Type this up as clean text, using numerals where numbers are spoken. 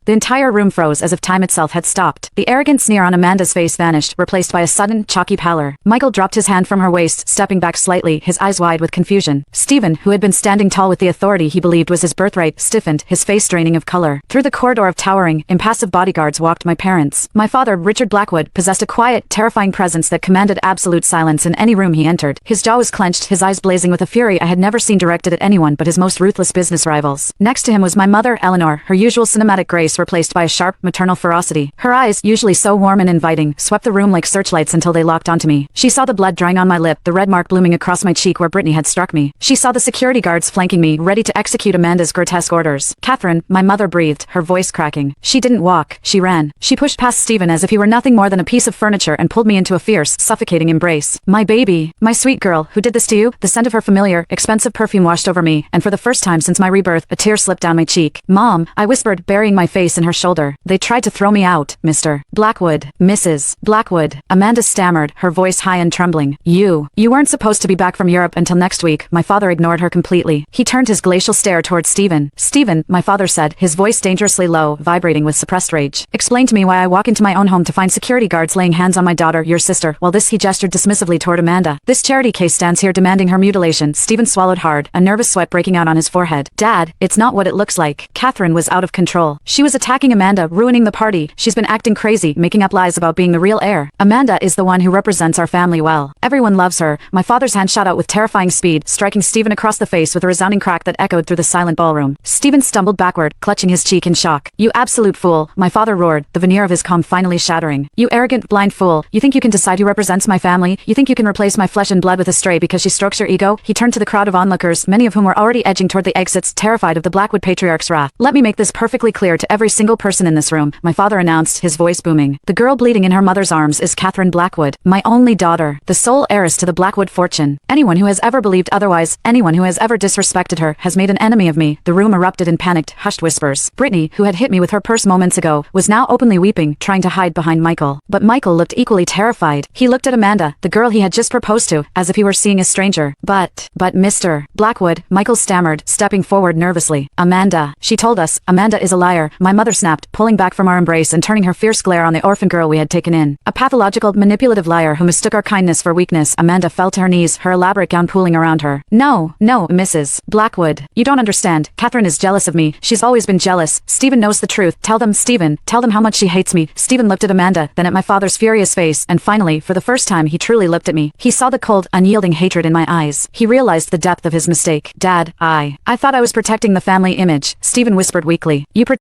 The entire room froze as if time itself had stopped. The arrogant sneer on Amanda's face vanished, replaced by a sudden, chalky pallor. Michael dropped his hand from her waist, stepping back slightly, his eyes wide with confusion. Stephen, who had been standing tall with the authority he believed was his birthright, stiffened, his face draining of color. Through the corridor of towering, impassive bodyguards walked my parents. My father, Richard Blackwood, possessed a quiet, terrifying presence that commanded absolute silence in any room he entered. His jaw was clenched, his eyes blazing with a fury I had never seen directed at anyone but his most ruthless business rivals. Next to him was my mother, Eleanor, her usual cinematic grace replaced by a sharp, maternal ferocity. Her eyes, usually so warm and inviting, swept the room like searchlights until they locked onto me. She saw the blood drying on my lip, the red mark blooming across my cheek where Brittany had struck me. She saw the security guards flanking me, ready to execute Amanda's grotesque orders. Catherine, my mother breathed, her voice cracking. She didn't walk, she ran. She pushed past Stephen as if he were nothing more than a piece of furniture and pulled me into a fierce, suffocating embrace. My baby, my sweet girl, who did this to you? The scent of her familiar, expensive perfume washed over me, and for the first time since my rebirth, a tear slipped down my cheek. Mom, I whispered, burying my face in her shoulder. They tried to throw me out, Mr. Blackwood. Mrs. Blackwood. Amanda stammered, her voice high and trembling. You weren't supposed to be back from Europe until next week. My father ignored her completely. He turned his glacial stare towards Stephen. Stephen, my father said, his voice dangerously low, vibrating with suppressed rage. Explain to me why I walk into my own home to find security guards laying hands on my daughter, your sister, while this he gestured dismissively toward Amanda. This charity case stands here demanding her mutilation. Stephen swallowed hard, a nervous sweat breaking out on his forehead. Dad, it's not what it looks like. Catherine was out of control. She was attacking Amanda, ruining the party. She's been acting crazy, making up lies about being the real heir. Amanda is the one who represents our family well. Everyone loves her. My father's hand shot out with terrifying speed, striking Stephen across the face with a resounding crack that echoed through the silent ballroom. Stephen stumbled backward, clutching his cheek in shock. You absolute fool, my father roared, the veneer of his calm finally shattering. You arrogant, blind fool. You think you can decide who represents my family? You think you can replace my flesh and blood with a stray because she strokes your ego? He turned to the crowd of onlookers, many of whom were already edging toward the exits, terrified of the Blackwood patriarch's wrath. Let me make this perfectly clear to every single person in this room, my father announced, his voice booming. The girl bleeding in her mother's arms is Catherine Blackwood, my only daughter, the sole heiress to the Blackwood fortune. Anyone who has ever believed otherwise, anyone who has ever disrespected her, has made an enemy of me. The room erupted in panicked, hushed whispers. Brittany, who had hit me with her purse moments ago, was now openly weeping, trying to hide behind Michael. But Michael looked equally terrified. He looked at Amanda, the girl he had just proposed to, as if he were seeing a stranger. But Mr. Blackwood, Michael stammered, stepping forward nervously. Amanda, she told us, Amanda is a liar, my mother snapped, pulling back from our embrace and turning her fierce glare on the orphan girl we had taken in. A pathological, manipulative liar who mistook our kindness for weakness. Amanda fell to her knees, her elaborate gown pooling around her. No, Mrs. Blackwood. You don't understand. Catherine is jealous of me. She's always been jealous. Stephen knows the truth. Tell them, Stephen. Tell them how much she hates me. Stephen looked at Amanda, then at my father's furious face, and finally, for the first time, he truly looked at me. He saw the cold, unyielding hatred in my eyes. He realized the depth of his mistake. Dad, I thought I was protecting the family image, Stephen whispered weakly. You